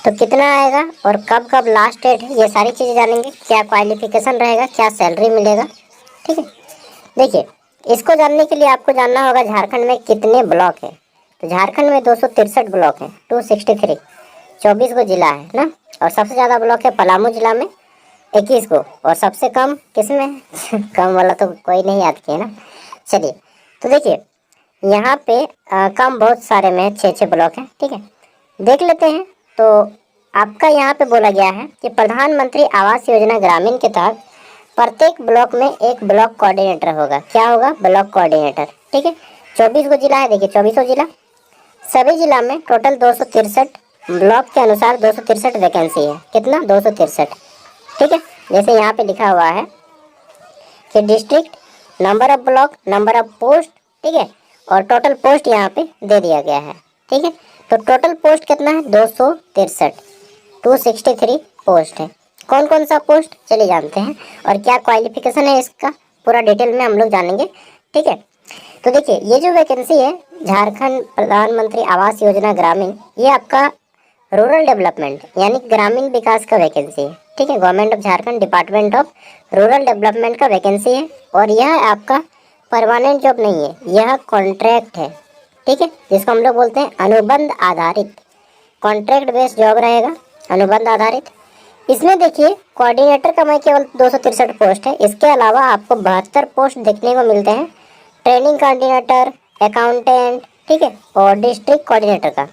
तो कितना आएगा और कब कब लास्ट डेट है, ये सारी चीज़ें जानेंगे। क्या क्वालिफिकेशन रहेगा, क्या सैलरी मिलेगा, ठीक है। देखिए, इसको जानने के लिए आपको जानना होगा झारखंड में कितने ब्लॉक है। तो झारखंड में 263 ब्लॉक है, 263, 24 को जिला है ना। और सबसे ज़्यादा ब्लॉक है पलामू जिला में 21 को, और सबसे कम किसमें है कम वाला तो कोई नहीं याद किया ना। चलिए, तो देखिए यहाँ पे कम बहुत सारे में 6 ब्लॉक हैं, ठीक है। देख लेते हैं। तो आपका यहाँ पे बोला गया है कि प्रधानमंत्री आवास योजना ग्रामीण के तहत प्रत्येक ब्लॉक में एक ब्लॉक कोऑर्डिनेटर होगा। क्या होगा? ब्लॉक कोऑर्डिनेटर, ठीक है। 24 को जिला है, देखिए 24 जिला। सभी जिला में टोटल 263 ब्लॉक के अनुसार 263 वैकेंसी है। कितना? 263, ठीक है। जैसे यहाँ पे लिखा हुआ है कि district, number of block, number of post, ठीक है, और टोटल पोस्ट यहाँ पे दे दिया गया है, ठीक है। तो टोटल पोस्ट कितना है? 263, 263 पोस्ट है। कौन कौन सा पोस्ट, चलिए जानते हैं। और क्या क्वालिफिकेशन है इसका पूरा डिटेल में हम लोग जानेंगे, ठीक है। तो देखिए, ये जो वैकेंसी है झारखंड प्रधानमंत्री आवास योजना ग्रामीण, ये आपका रूरल डेवलपमेंट यानी ग्रामीण विकास का वैकेंसी है, ठीक है। Government of Jharkhand, department of rural development का वैकेंसी है। और यह आपका परमानेंट जॉब नहीं है, यह कॉन्ट्रैक्ट है, ठीक है, जिसको हम लोग बोलते हैं अनुबंध आधारित, कॉन्ट्रैक्ट बेस्ड जॉब रहेगा, अनुबंध आधारित। इसमें देखिए कोऑर्डिनेटर का मैं केवल 263 पोस्ट है। इसके अलावा आपको 72 पोस्ट देखने को मिलते हैं ट्रेनिंग कोऑर्डिनेटर, अकाउंटेंट, ठीक है, और डिस्ट्रिक्ट कोऑर्डिनेटर का।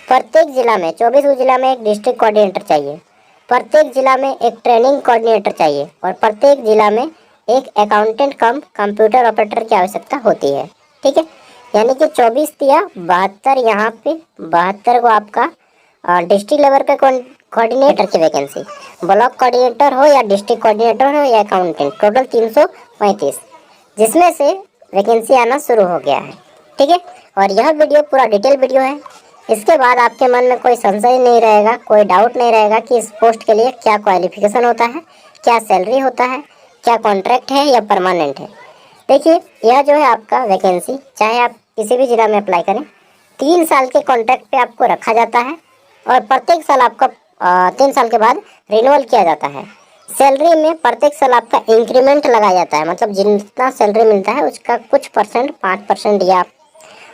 प्रत्येक जिला में 24 जिला में एक डिस्ट्रिक्ट कोऑर्डिनेटर चाहिए, प्रत्येक जिला में एक ट्रेनिंग कोऑर्डिनेटर चाहिए, और प्रत्येक जिला में एक अकाउंटेंट कम कंप्यूटर ऑपरेटर की आवश्यकता होती है, ठीक है। यानी कि 24 या 72, यहाँ पे 72 को आपका डिस्ट्रिक्ट लेवल का कोऑर्डिनेटर की वैकेंसी, ब्लॉक कोऑर्डिनेटर हो या डिस्ट्रिक्ट कोऑर्डिनेटर हो या अकाउंटेंट, टोटल 335, जिसमें से वैकेंसी आना शुरू हो गया है, ठीक है। और यह वीडियो पूरा डिटेल वीडियो है। इसके बाद आपके मन में कोई संशय नहीं रहेगा, कोई डाउट नहीं रहेगा कि इस पोस्ट के लिए क्या क्वालिफिकेशन होता है, क्या सैलरी होता है, क्या कॉन्ट्रैक्ट है या परमानेंट है। देखिए, यह जो है आपका वैकेंसी, चाहे आप किसी भी जिला में अप्लाई करें, 3 साल के कॉन्ट्रैक्ट पे आपको रखा जाता है, और प्रत्येक साल आपका 3 साल के बाद रिन्यूअल किया जाता है। सैलरी में प्रत्येक साल आपका इंक्रीमेंट लगाया जाता है, मतलब जितना सैलरी मिलता है उसका कुछ परसेंट, 5% या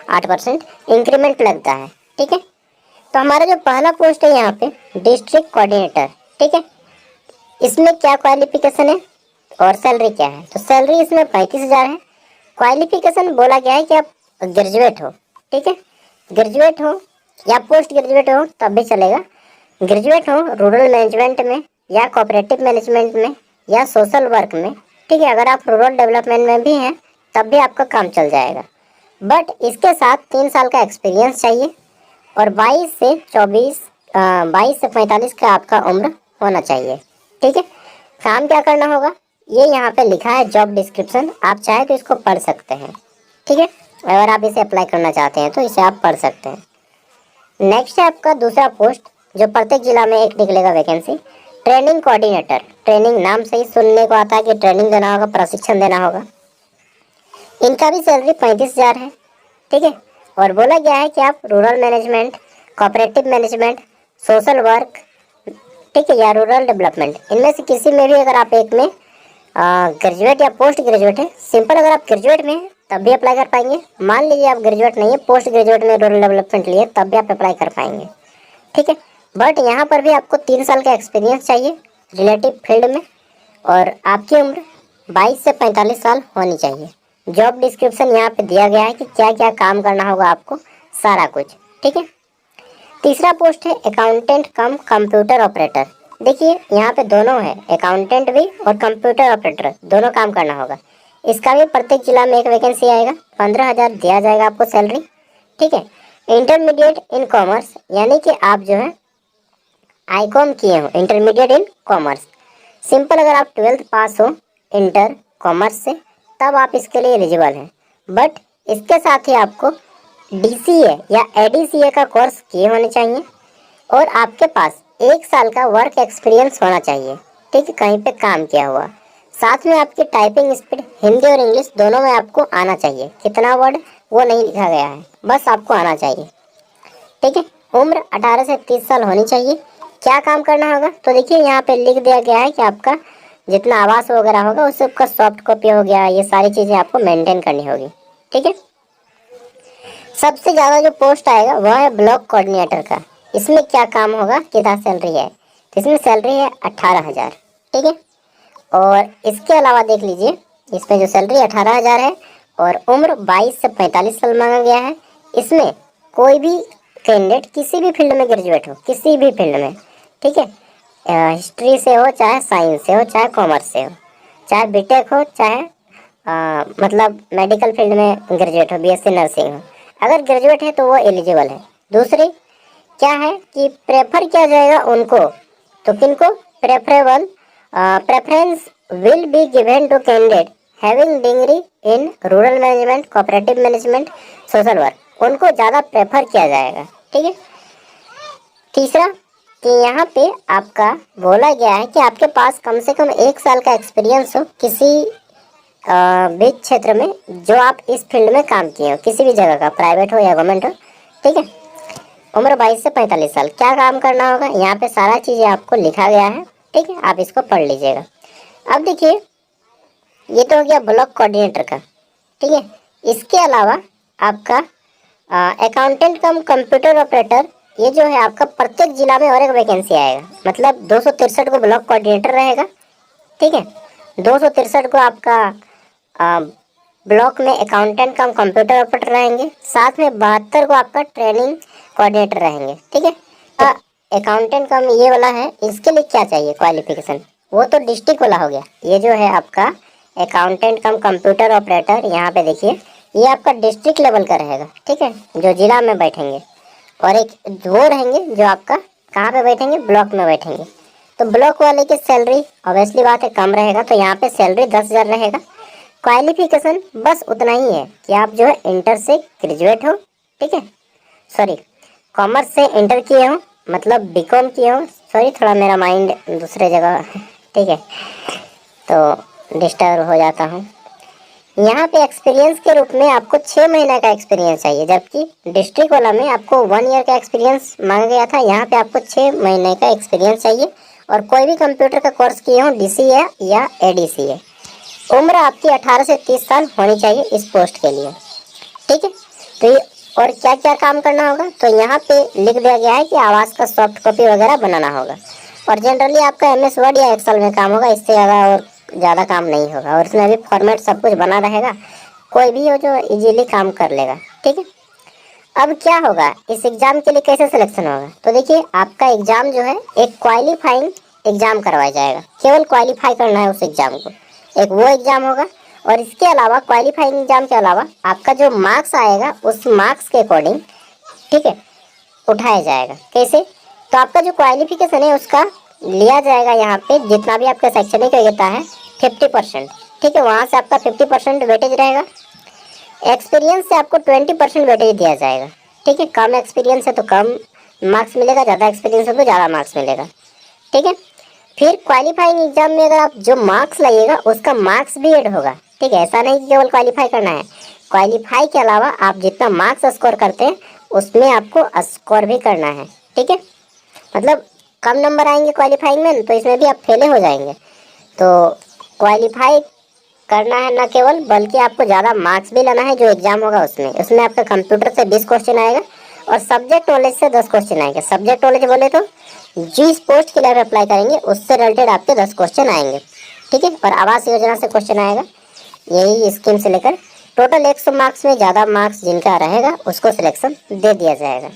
8% इंक्रीमेंट लगता है, ठीक है। तो हमारा जो पहला पोस्ट है यहाँ पे डिस्ट्रिक्ट कोऑर्डिनेटर, ठीक है, इसमें क्या क्वालिफिकेशन है और सैलरी क्या है। तो सैलरी इसमें 35,000 है। क्वालिफिकेशन बोला गया है कि आप ग्रेजुएट हो, ठीक है, ग्रेजुएट हो या पोस्ट ग्रेजुएट हो तब भी चलेगा। ग्रेजुएट हो रूरल मैनेजमेंट में या कोऑपरेटिव मैनेजमेंट में या सोशल वर्क में, ठीक है। अगर आप रूरल डेवलपमेंट में भी हैं तब भी आपका काम चल जाएगा, बट इसके साथ 3 साल का एक्सपीरियंस चाहिए, और 22 से 45 का आपका उम्र होना चाहिए, ठीक है। काम क्या करना होगा, ये यहाँ पे लिखा है जॉब डिस्क्रिप्शन, आप चाहे तो इसको पढ़ सकते हैं, ठीक है। अगर आप इसे अप्लाई करना चाहते हैं तो इसे आप पढ़ सकते हैं। नेक्स्ट है आपका दूसरा पोस्ट, जो प्रत्येक जिला में एक निकलेगा वैकेंसी, ट्रेनिंग कोऑर्डिनेटर। ट्रेनिंग, नाम से ही सुनने को आता है कि ट्रेनिंग देना होगा, प्रशिक्षण देना होगा। इनका भी सैलरी 35,000 है, ठीक है। और बोला गया है कि आप rural management, cooperative management, social work, ठीक है, या रूरल डेवलपमेंट, इनमें से किसी में भी अगर आप एक में ग्रेजुएट या पोस्ट ग्रेजुएट है। सिंपल, अगर आप ग्रेजुएट में हैं तब भी अप्लाई कर पाएंगे। मान लीजिए आप ग्रेजुएट नहीं है, पोस्ट ग्रेजुएट में रूरल डेवलपमेंट लिए, तब भी आप अप्लाई कर पाएंगे, ठीक है। बट यहाँ पर भी आपको 3 साल का एक्सपीरियंस चाहिए रिलेटिव फील्ड में, और आपकी उम्र 22 से 45 साल होनी चाहिए। जॉब डिस्क्रिप्शन यहाँ पे दिया गया है कि क्या क्या काम करना होगा आपको, सारा कुछ, ठीक है। तीसरा पोस्ट है अकाउंटेंट कम कंप्यूटर ऑपरेटर। देखिए यहाँ पे दोनों है, अकाउंटेंट भी और कंप्यूटर ऑपरेटर, दोनों काम करना होगा। इसका भी प्रत्येक जिला में एक वैकेंसी आएगा, 15,000 दिया जाएगा आपको सैलरी, ठीक है। इंटरमीडिएट इन कॉमर्स, यानी कि आप जो है आईकॉम किए हो, इंटरमीडिएट इन कॉमर्स। सिंपल, अगर आप 12th पास हो इंटर कॉमर्स से तब आप इसके लिए एलिजिबल हैं। बट इसके साथ ही आपको DCA या ADCA का कोर्स किए होने चाहिए, और आपके पास 1 साल का वर्क एक्सपीरियंस होना चाहिए, ठीक है, कहीं पे काम किया हुआ। साथ में आपकी टाइपिंग स्पीड हिंदी और इंग्लिश दोनों में आपको आना चाहिए। कितना वर्ड वो नहीं लिखा गया है, बस आपको आना चाहिए, ठीक है। उम्र 18 से 30 साल होनी चाहिए। क्या काम करना होगा, तो देखिए यहाँ पे लिख दिया गया है कि आपका जितना आवास वगैरह होगा उससे आपका सॉफ्ट कॉपी हो गया, ये सारी चीज़ें आपको मेंटेन करनी होगी। ठीक है। सबसे ज़्यादा जो पोस्ट आएगा वह है ब्लॉक कोऑर्डिनेटर का। इसमें क्या काम होगा, कितना सैलरी है, तो इसमें सैलरी है 18,000। ठीक है। और इसके अलावा देख लीजिए, इसमें जो सैलरी 18,000 है और उम्र 22 से 45 साल मांगा गया है। इसमें कोई भी कैंडिडेट किसी भी फील्ड में ग्रेजुएट हो, किसी भी फील्ड में, ठीक है, हिस्ट्री से हो, चाहे साइंस से हो, चाहे कॉमर्स से हो, चाहे बीटेक हो, चाहे मतलब मेडिकल फील्ड में ग्रेजुएट हो, बीएससी नर्सिंग हो, अगर ग्रेजुएट है तो वो एलिजिबल है। दूसरी क्या है कि प्रेफर किया जाएगा उनको, तो किनको preferable preference will be given to candidate having degree in rural management, cooperative management, social work, उनको ज़्यादा प्रेफर किया जाएगा। ठीक है। तीसरा कि यहाँ पे आपका बोला गया है कि आपके पास कम से कम 1 साल का एक्सपीरियंस हो किसी भी क्षेत्र में जो आप इस फील्ड में काम किए हो, किसी भी जगह का, प्राइवेट हो या गवर्नमेंट हो। ठीक है। उम्र 22 से 45 साल। क्या काम करना होगा, यहाँ पे सारा चीज़ें आपको लिखा गया है। ठीक है, आप इसको पढ़ लीजिएगा। अब देखिए, ये तो हो गया ब्लॉक कोऑर्डिनेटर का। ठीक है। इसके अलावा आपका अकाउंटेंट कम कंप्यूटर ऑपरेटर, ये जो है आपका प्रत्येक जिला में और एक वैकेंसी आएगा, मतलब 263 को ब्लॉक कोऑर्डिनेटर रहेगा। ठीक है। 263 को आपका ब्लॉक में अकाउंटेंट कम कंप्यूटर ऑपरेटर रहेंगे, साथ में 72 को आपका ट्रेनिंग कोऑर्डिनेटर रहेंगे। ठीक है। अकाउंटेंट कम ये वाला है, इसके लिए क्या चाहिए क्वालिफिकेशन, वो तो डिस्ट्रिक्ट वाला हो गया। ये जो है आपका अकाउंटेंट कम कंप्यूटर ऑपरेटर, यहाँ पे देखिए ये आपका डिस्ट्रिक्ट लेवल का रहेगा। ठीक है, जो जिला में बैठेंगे, और एक वो रहेंगे जो आपका कहाँ पे बैठेंगे, ब्लॉक में बैठेंगे। तो ब्लॉक वाले की सैलरी ऑब्वियसली बात है कम रहेगा, तो यहाँ पे सैलरी 10,000 रहेगा। क्वालिफिकेशन बस उतना ही है कि आप जो है इंटर से ग्रेजुएट हो। ठीक है, सॉरी कॉमर्स से इंटर किए हो, मतलब बीकॉम किए हो। सॉरी, थोड़ा मेरा माइंड दूसरे जगह ठीक है, तो डिस्टर्ब हो जाता हूँ। यहाँ पे एक्सपीरियंस के रूप में आपको 6 महीने का एक्सपीरियंस चाहिए, जबकि डिस्ट्रिक्ट वाला में आपको 1 ईयर का एक्सपीरियंस मांगा गया था। यहाँ पे आपको 6 महीने का एक्सपीरियंस चाहिए, और कोई भी कंप्यूटर का कोर्स किए हो, DCA या ADCA। उम्र आपकी 18 से 30 साल होनी चाहिए इस पोस्ट के लिए। ठीक है। तो ये और क्या क्या काम करना होगा, तो यहाँ पे लिख दिया गया है कि आवास का सॉफ्ट कॉपी वगैरह बनाना होगा, और जनरली आपका MS वर्ड या एक्सेल में काम होगा, इससे ज़्यादा काम नहीं होगा, और इसमें भी फॉर्मेट सब कुछ बना रहेगा, कोई भी हो जो इजीली काम कर लेगा। ठीक है। अब क्या होगा, इस एग्ज़ाम के लिए कैसे सिलेक्शन होगा, तो देखिए आपका एग्ज़ाम जो है एक क्वालिफाइंग एग्ज़ाम करवाया जाएगा, केवल क्वालिफाई करना है उस एग्ज़ाम को, एक वो एग्ज़ाम होगा। और इसके अलावा क्वालिफाइंग एग्ज़ाम के अलावा आपका जो मार्क्स आएगा उस मार्क्स के अकॉर्डिंग, ठीक है, उठाया जाएगा। कैसे, तो आपका जो क्वालिफिकेशन है उसका लिया जाएगा, यहाँ पे जितना भी आपका शैक्षणिक योग्यता है 50%। ठीक है, वहाँ से आपका 50% वेटेज रहेगा। एक्सपीरियंस से आपको 20% वेटेज दिया जाएगा। ठीक है, कम एक्सपीरियंस है तो कम मार्क्स मिलेगा, ज़्यादा एक्सपीरियंस है तो ज़्यादा मार्क्स मिलेगा। ठीक है। फिर क्वालिफाइंग एग्जाम में अगर आप जो मार्क्स लाइएगा उसका मार्क्स भी ऐड होगा। ठीक है, ऐसा नहीं कि केवल क्वालिफाई करना है, क्वालिफाई के अलावा आप जितना मार्क्स स्कोर करते हैं उसमें आपको स्कोर भी करना है। ठीक है, मतलब कम नंबर आएंगे क्वालिफाइंग में तो इसमें भी आप फेले हो जाएंगे। तो क्वालिफाई करना है ना केवल, बल्कि आपको ज़्यादा मार्क्स भी लाना है जो एग्जाम होगा उसमें आपका कंप्यूटर से 20 क्वेश्चन आएगा और सब्जेक्ट नॉलेज से 10 क्वेश्चन आएंगे। सब्जेक्ट नॉलेज बोले तो जिस पोस्ट के लिए आप अप्लाई करेंगे उससे रिलेटेड आपके 10 क्वेश्चन आएंगे। ठीक है, और आवास योजना से क्वेश्चन आएगा, यही स्कीम से लेकर टोटल 100 मार्क्स में ज़्यादा मार्क्स जिनका रहेगा उसको सिलेक्शन दे दिया जाएगा।